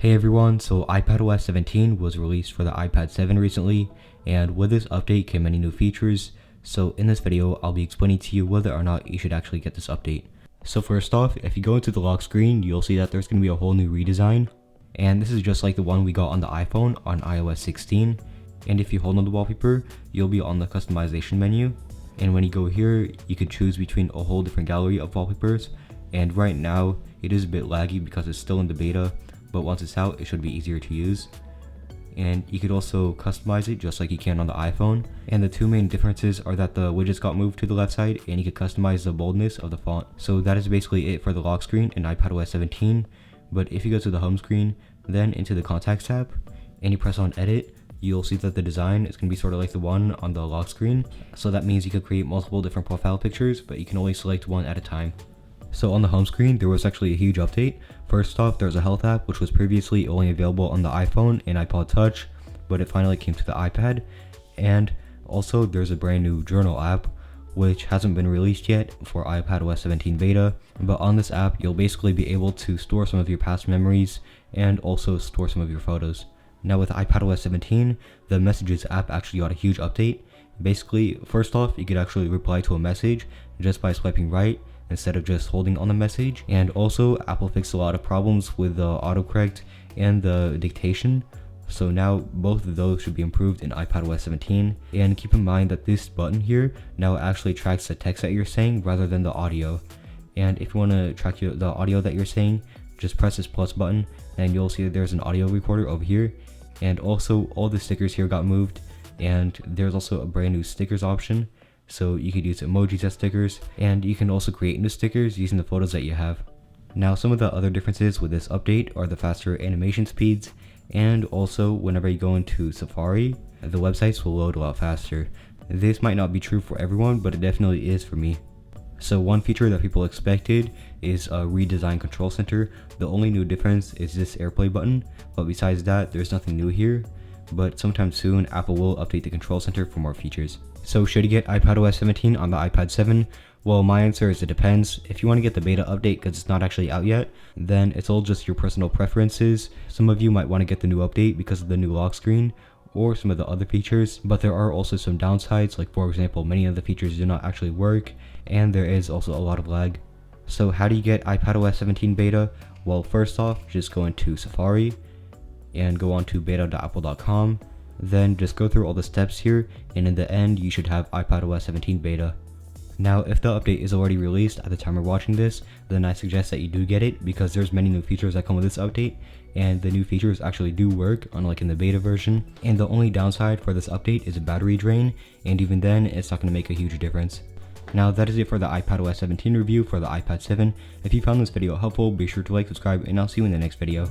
Hey everyone, so iPadOS 17 was released for the iPad 7 recently, and with this update came many new features. So in this video, I'll be explaining to you whether or not you should actually get this update. So first off, if you go into the lock screen, you'll see that there's going to be a whole new redesign. And this is just like the one we got on the iPhone on iOS 16. And if you hold on the wallpaper, you'll be on the customization menu. And when you go here, you can choose between a whole different gallery of wallpapers. And right now, it is a bit laggy because it's still in the beta, but once it's out, it should be easier to use. And you could also customize it just like you can on the iPhone. And the two main differences are that the widgets got moved to the left side and you could customize the boldness of the font. So that is basically it for the lock screen in iPadOS 17. But if you go to the home screen, then into the contacts tab, and you press on edit, you'll see that the design is going to be sort of like the one on the lock screen. So that means you could create multiple different profile pictures, but you can only select one at a time. So on the home screen, there was actually a huge update. First off, there's a health app which was previously only available on the iPhone and iPod Touch, but it finally came to the iPad. And also there's a brand new journal app which hasn't been released yet for iPadOS 17 beta, but on this app you'll basically be able to store some of your past memories and also store some of your photos. Now with iPadOS 17, the Messages app actually got a huge update. Basically, first off, you could actually reply to a message just by swiping right instead of just holding on the message. And also, Apple fixed a lot of problems with the autocorrect and the dictation. So now both of those should be improved in iPadOS 17. And keep in mind that this button here now actually tracks the text that you're saying rather than the audio. And if you want to track the audio that you're saying, just press this plus button and you'll see that there's an audio recorder over here. And also all the stickers here got moved, and there's also a brand new stickers option. So you could use emojis as stickers, and you can also create new stickers using the photos that you have. Now some of the other differences with this update are the faster animation speeds, and also whenever you go into Safari, the websites will load a lot faster. This might not be true for everyone, but it definitely is for me. So one feature that people expected is a Redesign control center. The only new difference is this AirPlay button, but besides that, there's nothing new here. But sometime soon, Apple will update the control center for more features. So should you get iPadOS 17 on the iPad 7? Well, my answer is it depends. If you want to get the beta update because it's not actually out yet, then it's all just your personal preferences. Some of you might want to get the new update because of the new lock screen or some of the other features, but there are also some downsides, like for example, many of the features do not actually work, and there is also a lot of lag. So how do you get iPadOS 17 beta? Well, first off, just go into Safari and go on to beta.apple.com. Then just go through all the steps here, and in the end you should have iPadOS 17 beta. Now if the update is already released at the time of watching this, then I suggest that you do get it because there's many new features that come with this update, and the new features actually do work, unlike in the beta version. And the only downside for this update is a battery drain, and even then it's not going to make a huge difference. Now that is it for the iPadOS 17 review for the iPad 7. If you found this video helpful, be sure to like, subscribe, and I'll see you in the next video.